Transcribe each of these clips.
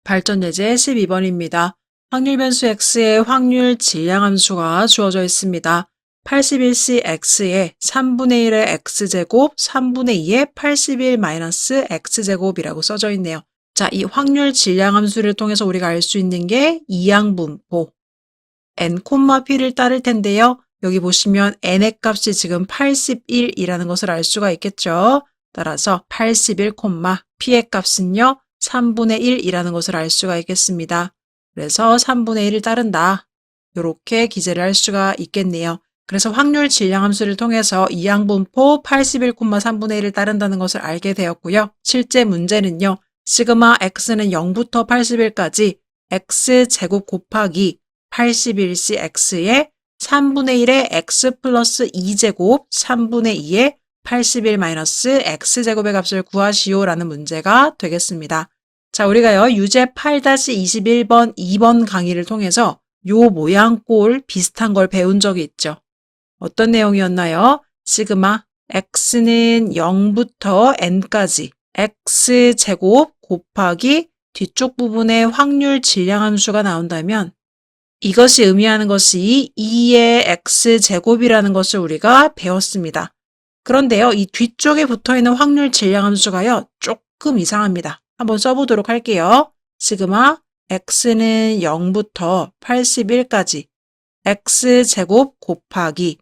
발전 예제 12번입니다. 확률 변수 x의 확률 질량함수가 주어져 있습니다. 81c x에 3분의 1의 x제곱, 3분의 2의 81 마이너스 x제곱이라고 써져 있네요. 자, 이 확률 질량함수를 통해서 우리가 알 수 있는 게 이항분포 n, p를 따를 텐데요. 여기 보시면 n의 값이 지금 81이라는 것을 알 수가 있겠죠. 따라서 81, p의 값은요. 3분의 1이라는 것을 알 수가 있겠습니다. 그래서 3분의 1을 따른다. 이렇게 기재를 할 수가 있겠네요. 그래서 확률 질량함수를 통해서 이항분포 81,3분의 1을 따른다는 것을 알게 되었고요. 실제 문제는요. 시그마 x는 0부터 81까지 x제곱 곱하기 81c x에 3분의 1의 x 플러스 2제곱 3분의 2의 81 마이너스 x제곱의 값을 구하시오라는 문제가 되겠습니다. 자, 우리가요, 유제 8-21번 2번 강의를 통해서 요 모양꼴 비슷한 걸 배운 적이 있죠. 어떤 내용이었나요? 시그마 x는 0부터 n까지 x제곱 곱하기 뒤쪽 부분에 확률 질량함수가 나온다면 이것이 의미하는 것이 2의 x제곱이라는 것을 우리가 배웠습니다. 그런데요, 이 뒤쪽에 붙어있는 확률 질량함수가요, 조금 이상합니다. 한번 써보도록 할게요. 시그마 x는 0부터 81까지 x제곱 곱하기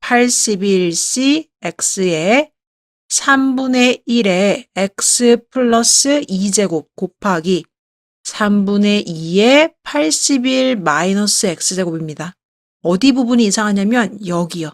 81c x에 3분의 1의 x 플러스 2제곱 곱하기 3분의 2의 81 마이너스 x제곱입니다. 어디 부분이 이상하냐면 여기요.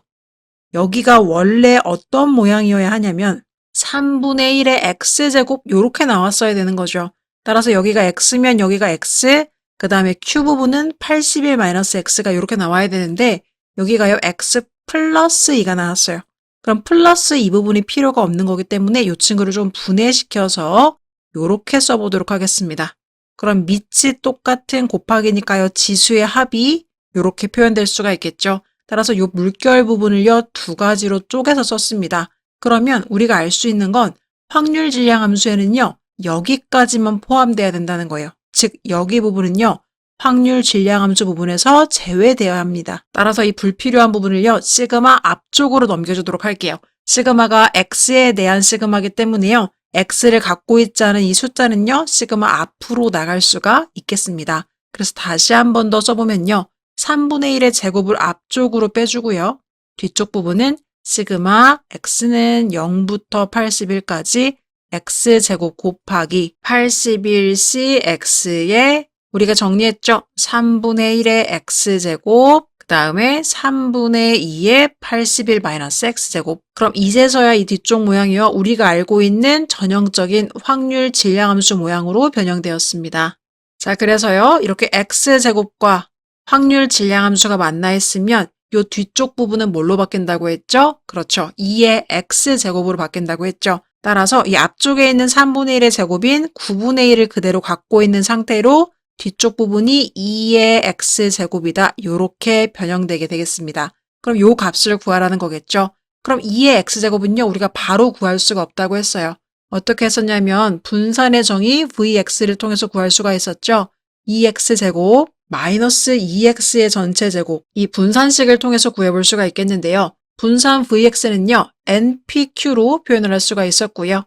여기가 원래 어떤 모양이어야 하냐면 3분의 1의 x제곱 이렇게 나왔어야 되는 거죠. 따라서 여기가 x면 여기가 x, 그 다음에 q 부분은 81 마이너스 x가 이렇게 나와야 되는데 여기가요 x 플러스 2가 나왔어요. 그럼 플러스 이 부분이 필요가 없는 거기 때문에 이 친구를 좀 분해시켜서 이렇게 써보도록 하겠습니다. 그럼 밑이 똑같은 곱하기니까요. 지수의 합이 이렇게 표현될 수가 있겠죠. 따라서 이 물결 부분을요. 두 가지로 쪼개서 썼습니다. 그러면 우리가 알 수 있는 건 확률 질량 함수에는요. 여기까지만 포함돼야 된다는 거예요. 즉 여기 부분은요. 확률 질량 함수 부분에서 제외되어야 합니다. 따라서 이 불필요한 부분을요. 시그마 앞쪽으로 넘겨주도록 할게요. 시그마가 x에 대한 시그마이기 때문에요. x를 갖고 있지 않은 이 숫자는요. 시그마 앞으로 나갈 수가 있겠습니다. 그래서 다시 한 번 더 써보면요. 3분의 1의 제곱을 앞쪽으로 빼주고요. 뒤쪽 부분은 시그마 x는 0부터 81까지 x제곱 곱하기 81c x에 우리가 정리했죠? 3분의 1의 x제곱, 그 다음에 3분의 2의 81 마이너스 x제곱. 그럼 이제서야 이 뒤쪽 모양이요. 우리가 알고 있는 전형적인 확률 질량함수 모양으로 변형되었습니다. 자, 그래서요. 이렇게 x제곱과 확률 질량함수가 만나 있으면 이 뒤쪽 부분은 뭘로 바뀐다고 했죠? 그렇죠. 2의 x제곱으로 바뀐다고 했죠. 따라서 이 앞쪽에 있는 3분의 1의 제곱인 9분의 1을 그대로 갖고 있는 상태로 뒤쪽 부분이 2의 x제곱이다. 이렇게 변형되게 되겠습니다. 그럼 요 값을 구하라는 거겠죠. 그럼 2의 x제곱은요. 우리가 바로 구할 수가 없다고 했어요. 어떻게 했었냐면 분산의 정의 vx를 통해서 구할 수가 있었죠. 2x제곱 마이너스 2x의 전체 제곱 이 분산식을 통해서 구해볼 수가 있겠는데요. 분산 vx는요. npq로 표현을 할 수가 있었고요.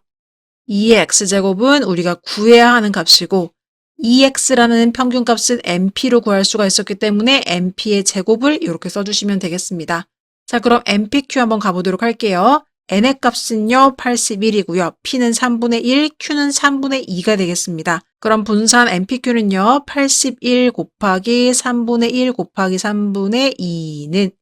2의 x제곱은 우리가 구해야 하는 값이고 2x라는 평균값은 np로 구할 수가 있었기 때문에 np의 제곱을 이렇게 써주시면 되겠습니다. 자, 그럼 npq 한번 가보도록 할게요. n의 값은요 81이고요. p는 3분의 1, q는 3분의 2가 되겠습니다. 그럼 분산 npq는요 81 곱하기 3분의 1 곱하기 3분의 2는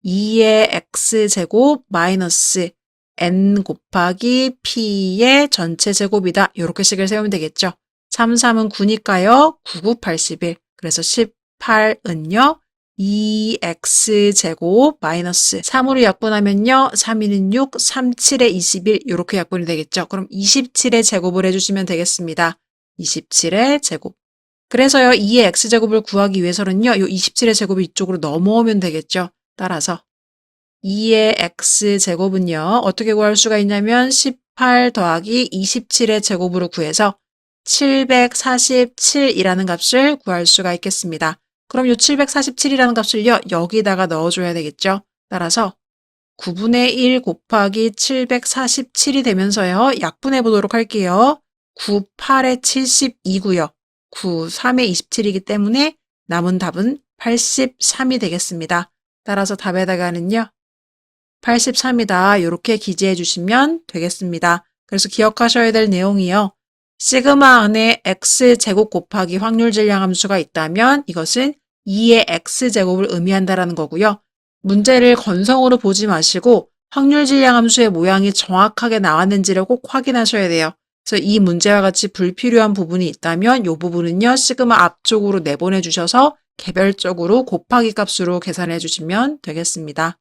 2의 x제곱 마이너스 n 곱하기 p의 전체 제곱이다. 이렇게 식을 세우면 되겠죠. 3, 3은 9니까요. 9, 9, 81. 그래서 18은요. 2x제곱 마이너스 3으로 약분하면요. 3, 2는 6, 3, 7에 21 이렇게 약분이 되겠죠. 그럼 27의 제곱을 해주시면 되겠습니다. 27의 제곱. 그래서요. 2의 x제곱을 구하기 위해서는요. 이 27의 제곱이 이쪽으로 넘어오면 되겠죠. 따라서 2의 x제곱은요. 어떻게 구할 수가 있냐면 18 더하기 27의 제곱으로 구해서 747이라는 값을 구할 수가 있겠습니다. 그럼 이 747이라는 값을요, 여기다가 넣어줘야 되겠죠. 따라서 9분의 1 곱하기 747이 되면서요, 약분해 보도록 할게요. 9, 8에 72고요. 9, 3에 27이기 때문에 남은 답은 83이 되겠습니다. 따라서 답에다가는요, 83이다. 이렇게 기재해 주시면 되겠습니다. 그래서 기억하셔야 될 내용이요. 시그마 안에 x제곱 곱하기 확률 질량 함수가 있다면 이것은 2의 x제곱을 의미한다라는 거고요. 문제를 건성으로 보지 마시고 확률 질량 함수의 모양이 정확하게 나왔는지를 꼭 확인하셔야 돼요. 그래서 이 문제와 같이 불필요한 부분이 있다면 이 부분은요, 시그마 앞쪽으로 내보내 주셔서 개별적으로 곱하기 값으로 계산해 주시면 되겠습니다.